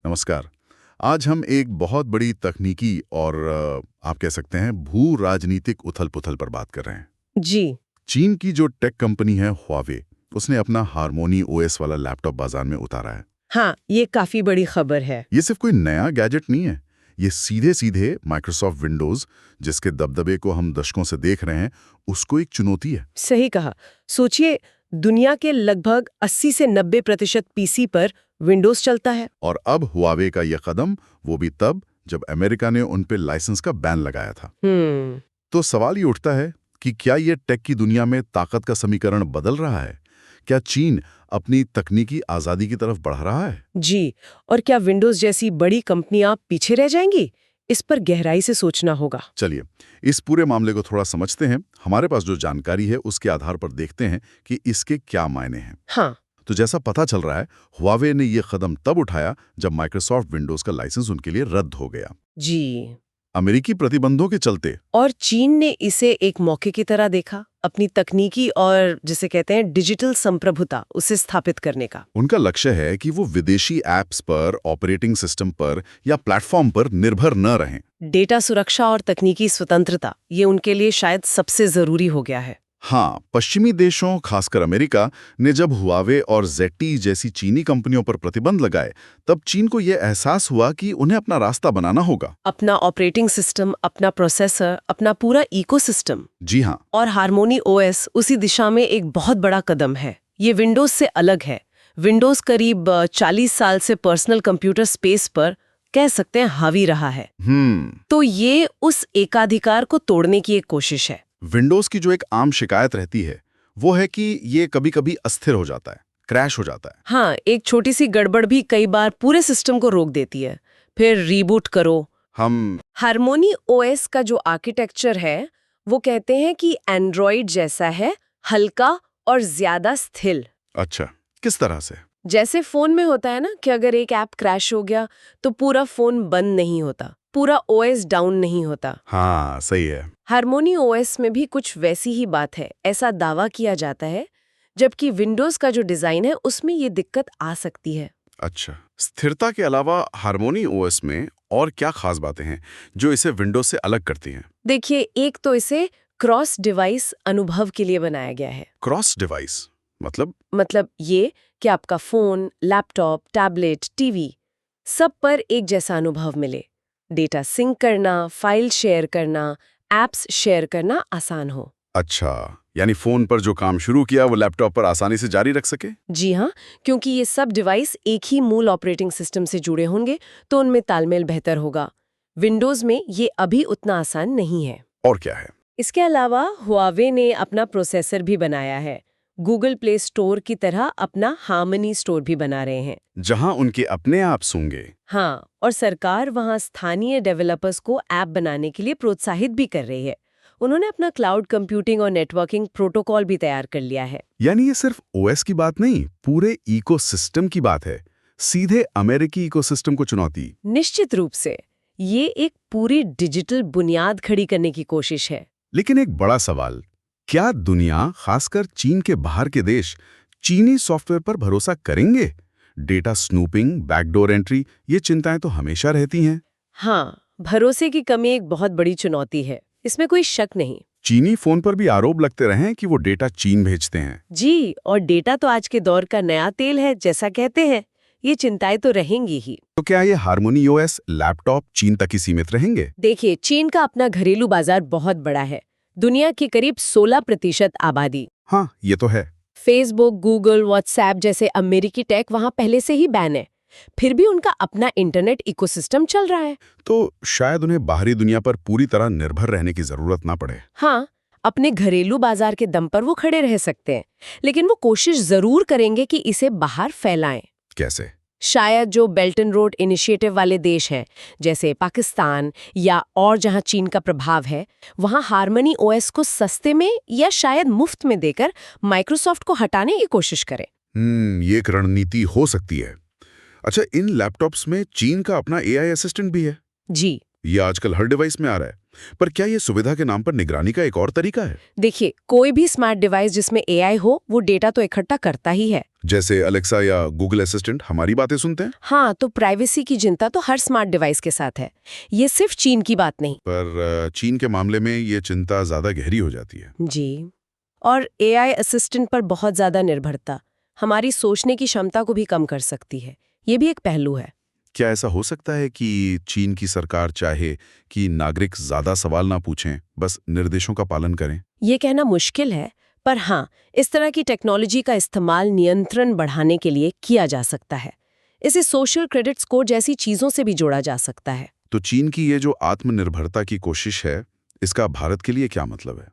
नमस्कार। आज हम एक बहुत बड़ी तकनीकी और आप कह सकते हैं भू राजनीतिक उथल-पुथल पर बात कर रहे हैं। जी। चीन की जो टेक कंपनी है हुआवे, उसने अपना हार्मोनी ओएस वाला लैपटॉप बाजार में उतारा है। हाँ, ये काफी बड़ी खबर है। ये सिर्फ कोई नया गैजेट नहीं है, ये सीधे-सीधे माइक्रोसॉफ्ट विंडोज, जिसके दबदबे को हम दशकों से देख रहे हैं, उसको एक चुनौती है। सही कहा। सोचिए, दुनिया के लगभग 80 से 90% पीसी पर विंडोज चलता है। और अब हुआवे का ये कदम, वो भी तब जब अमेरिका ने उन पे लाइसेंस का बैन लगाया था। तो सवाल ये उठता है कि क्या ये टेक की दुनिया में ताकत का समीकरण बदल रहा है? क्या चीन अपनी तकनीकी आजादी की तरफ बढ़ रहा है? जी, और क्या विंडोज जैसी बड़ी कंपनियां पीछे रह जाएंगी? इस पर गहराई से सोचना होगा। चलिए, इस पूरे मामले को थोड़ा समझते हैं। हमारे पास जो जानकारी है उसके आधार पर देखते हैं कि इसके क्या मायने हैं। हाँ। तो जैसा पता चल रहा है, हुआवे ने ये कदम तब उठाया जब माइक्रोसॉफ्ट विंडोज का लाइसेंस उनके लिए रद्द हो गया, जी। अमेरिकी प्रतिबंधों के चलते। और चीन ने इसे एक मौके की तरह देखा, अपनी तकनीकी और जिसे कहते हैं डिजिटल संप्रभुता उसे स्थापित करने का। उनका लक्ष्य है कि वो विदेशी ऐप्स पर, ऑपरेटिंग सिस्टम पर या प्लेटफॉर्म पर निर्भर न रहें। डेटा सुरक्षा और तकनीकी स्वतंत्रता, ये उनके लिए शायद सबसे जरूरी हो गया है। हाँ, पश्चिमी देशों, खासकर अमेरिका, ने जब हुआवे और जेटी जैसी चीनी कंपनियों पर प्रतिबंध लगाए, तब चीन को यह एहसास हुआ कि उन्हें अपना रास्ता बनाना होगा। अपना ऑपरेटिंग सिस्टम, अपना प्रोसेसर, अपना पूरा इकोसिस्टम। जी हाँ। और हार्मोनी ओएस उसी दिशा में एक बहुत बड़ा कदम है। ये विंडोज से अलग है। विंडोज करीब 40 साल से पर्सनल कंप्यूटर स्पेस पर कह सकते हैं हावी रहा है। तो ये उस एकाधिकार को तोड़ने की एक कोशिश है। विंडोज की जो एक आम शिकायत रहती है, वो है कि ये कभी-कभी अस्थिर हो जाता है, क्रैश हो जाता है। हाँ, एक छोटी सी गड़बड़ भी कई बार पूरे सिस्टम को रोक देती है। फिर रीबूट करो। हार्मोनी ओएस का जो आर्किटेक्चर है, वो कहते हैं कि एंड्रॉइड जैसा है, हल्का और ज्यादा स्थिर। अच्छा, किस तरह से? जैसे फोन में होता है ना कि अगर एक ऐप क्रैश हो गया तो पूरा फोन बंद नहीं होता, पूरा ओएस डाउन नहीं होता। हाँ, सही है। हार्मोनी ओएस में भी कुछ वैसी ही बात है, ऐसा दावा किया जाता है, जबकि विंडोज का जो डिजाइन है उसमें ये दिक्कत आ सकती है। अच्छा, स्थिरता के अलावा हार्मोनी ओएस में और क्या खास बातें हैं जो इसे विंडोज से अलग करती हैं? देखिए, एक तो इसे क्रॉस डिवाइस अनुभव के लिए बनाया गया है। क्रॉस डिवाइस मतलब ये कि आपका फोन, लैपटॉप, टैबलेट, टीवी सब पर एक जैसा अनुभव मिले। डेटा सिंक करना, फाइल शेयर करना, एप्स शेयर करना आसान हो। अच्छा, यानी फोन पर जो काम शुरू किया वो लैपटॉप पर आसानी से जारी रख सके? जी हाँ, क्योंकि ये सब डिवाइस एक ही मूल ऑपरेटिंग सिस्टम से जुड़े होंगे तो उनमें तालमेल बेहतर होगा। विंडोज में ये अभी उतना आसान नहीं है। और क्या है? इसके अलावा हुआवे ने अपना प्रोसेसर भी बनाया है। गूगल प्ले स्टोर की तरह अपना हार्मनी स्टोर भी बना रहे हैं, जहां उनके अपने ऐप्स होंगे। हाँ, और सरकार वहां स्थानीय डेवलपर्स को ऐप बनाने के लिए प्रोत्साहित भी कर रही है। उन्होंने अपना क्लाउड कंप्यूटिंग और नेटवर्किंग प्रोटोकॉल भी तैयार कर लिया है। यानी ये सिर्फ ओएस की बात नहीं, पूरे इकोसिस्टम की बात है। सीधे अमेरिकी इकोसिस्टम को चुनौती। निश्चित रूप से ये एक पूरी डिजिटल बुनियाद खड़ी करने की कोशिश है। लेकिन एक बड़ा सवाल, क्या दुनिया, खासकर चीन के बाहर के देश, चीनी सॉफ्टवेयर पर भरोसा करेंगे? डेटा स्नूपिंग, बैकडोर एंट्री, ये चिंताएं तो हमेशा रहती हैं। हाँ, भरोसे की कमी एक बहुत बड़ी चुनौती है, इसमें कोई शक नहीं। चीनी फोन पर भी आरोप लगते रहे हैं कि वो डेटा चीन भेजते हैं। जी, और डेटा तो आज के दौर का नया तेल है, जैसा कहते हैं। ये चिंताएं तो रहेंगी ही। तो क्या ये हार्मोनी ओएस लैपटॉप चीन तक ही सीमित रहेंगे? देखिए, चीन का अपना घरेलू बाजार बहुत बड़ा है, दुनिया की करीब 16% आबादी। हाँ, ये तो है। फेसबुक, गूगल, व्हाट्सएप जैसे अमेरिकी टेक वहां पहले से ही बैन है। फिर भी उनका अपना इंटरनेट इकोसिस्टम चल रहा है। तो शायद उन्हें बाहरी दुनिया पर पूरी तरह निर्भर रहने की जरूरत ना पड़े। हाँ, अपने घरेलू बाजार के दम पर वो खड़े रह सकते हैं, लेकिन वो कोशिश जरूर करेंगे कि इसे बाहर फैलाएं। कैसे? शायद जो बेल्ट एंड रोड इनिशिएटिव वाले देश हैं, जैसे पाकिस्तान या और जहां चीन का प्रभाव है, वहां हार्मनी ओएस को सस्ते में या शायद मुफ्त में देकर माइक्रोसॉफ्ट को हटाने की कोशिश करें। ये एक रणनीति हो सकती है। अच्छा, इन लैपटॉप्स में चीन का अपना एआई असिस्टेंट भी है? जी। ये आजकल हर डिवाइस में आ रहा है। पर क्या ये सुविधा के नाम पर निगरानी का एक और तरीका है? देखिए, कोई भी स्मार्ट डिवाइस जिसमें एआई हो वो डेटा तो इकट्ठा करता ही है। जैसे अलेक्सा या गूगल असिस्टेंट हमारी बातें सुनते हैं। हाँ, तो प्राइवेसी की चिंता तो हर स्मार्ट डिवाइस के साथ है। ये सिर्फ चीन की बात नहीं। पर चीन के मामले में ये चिंता ज्यादा गहरी हो जाती है। जी, और एआई असिस्टेंट पर बहुत ज्यादा निर्भरता हमारी सोचने की क्षमता को भी कम कर सकती है। ये भी एक पहलू है। क्या ऐसा हो सकता है कि चीन की सरकार चाहे कि नागरिक ज्यादा सवाल ना पूछें, बस निर्देशों का पालन करें? ये कहना मुश्किल है, पर हाँ, इस तरह की टेक्नोलॉजी का इस्तेमाल नियंत्रण बढ़ाने के लिए किया जा सकता है। इसे सोशल क्रेडिट स्कोर जैसी चीजों से भी जोड़ा जा सकता है। तो चीन की ये जो आत्मनिर्भरता की कोशिश है, इसका भारत के लिए क्या मतलब है?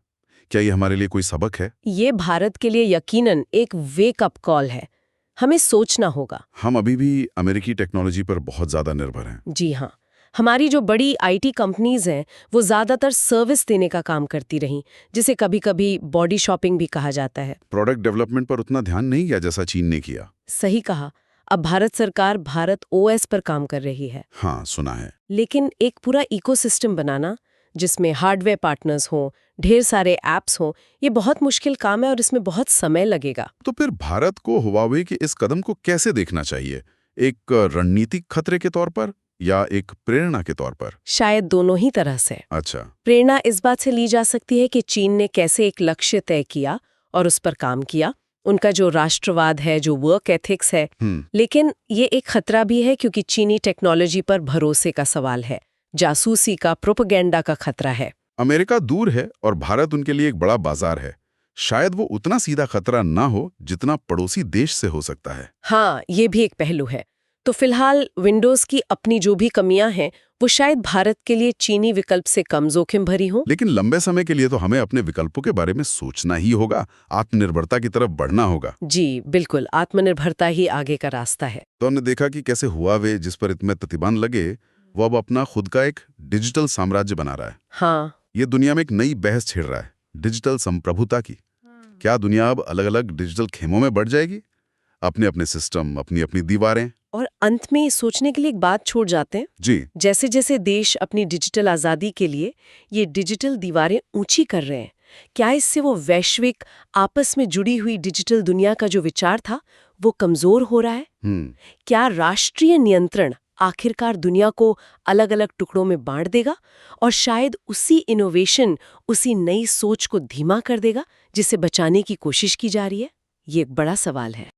क्या ये हमारे लिए कोई सबक है? ये भारत के लिए यकीनन एक वेक अप कॉल है। हमें सोचना होगा। हम अभी भी अमेरिकी टेक्नोलॉजी पर बहुत ज्यादा निर्भर हैं। जी हाँ, हमारी जो बड़ी आईटी कंपनीज हैं वो ज़्यादातर सर्विस देने का काम करती रहीं, जिसे कभी-कभी बॉडी शॉपिंग भी कहा जाता है। प्रोडक्ट डेवलपमेंट पर उतना ध्यान नहीं किया जैसा चीन ने किया। सही कहा। अब भारत सरकार भारत ओएस पर काम कर रही है। हाँ, सुना है। लेकिन एक पूरा इकोसिस्टम बनाना, जिसमें हार्डवेयर पार्टनर हों, ढेर सारे ऐप्स हों, ये बहुत मुश्किल काम है और इसमें बहुत समय लगेगा। तो फिर भारत को हुआवे के इस कदम को कैसे देखना चाहिए? एक रणनीतिक खतरे के तौर पर या एक प्रेरणा के तौर पर? शायद दोनों ही तरह से। अच्छा। प्रेरणा इस बात से ली जा सकती है कि चीन ने कैसे एक लक्ष्य तय किया और उस पर काम किया, उनका जो राष्ट्रवाद है, जो वर्क एथिक्स है। लेकिन ये एक खतरा भी है क्योंकि चीनी टेक्नोलॉजी पर भरोसे का सवाल है, जासूसी का, प्रोपेगेंडा का खतरा है। अमेरिका दूर है और भारत उनके लिए एक बड़ा बाजार है। शायद वो उतना सीधा खतरा ना हो जितना पड़ोसी देश से हो सकता है। हाँ, ये भी एक पहलू है। तो फिलहाल विंडोज की अपनी जो भी कमियां हैं वो शायद भारत के लिए चीनी विकल्प से कम जोखिम भरी हो। लेकिन लंबे समय के लिए तो हमें अपने विकल्पों के बारे में सोचना ही होगा, आत्मनिर्भरता की तरफ बढ़ना होगा। जी बिल्कुल, आत्मनिर्भरता ही आगे का रास्ता है। तो हमने देखा कि कैसे हुआवे, जिस पर इतने प्रतिबंध लगे, वो अब अपना खुद का एक डिजिटल साम्राज्य बना रहा है। हाँ, ये दुनिया में एक नई बहस छिड़ रहा है, डिजिटल संप्रभुता की। क्या दुनिया अब अलग अलग डिजिटल खेमों में बढ़ जाएगी? अपने अपने सिस्टम, अपनी अपनी दीवारें। और अंत में सोचने के लिए एक बात छोड़ जाते हैं। जी। जैसे जैसे देश अपनी डिजिटल आज़ादी के लिए ये डिजिटल दीवारें ऊंची कर रहे हैं, क्या इससे वो वैश्विक आपस में जुड़ी हुई डिजिटल दुनिया का जो विचार था वो कमजोर हो रहा है? क्या राष्ट्रीय नियंत्रण आखिरकार दुनिया को अलग अलग टुकड़ों में बांट देगा और शायद उसी इनोवेशन, उसी नई सोच को धीमा कर देगा जिसे बचाने की कोशिश की जा रही है? ये एक बड़ा सवाल है।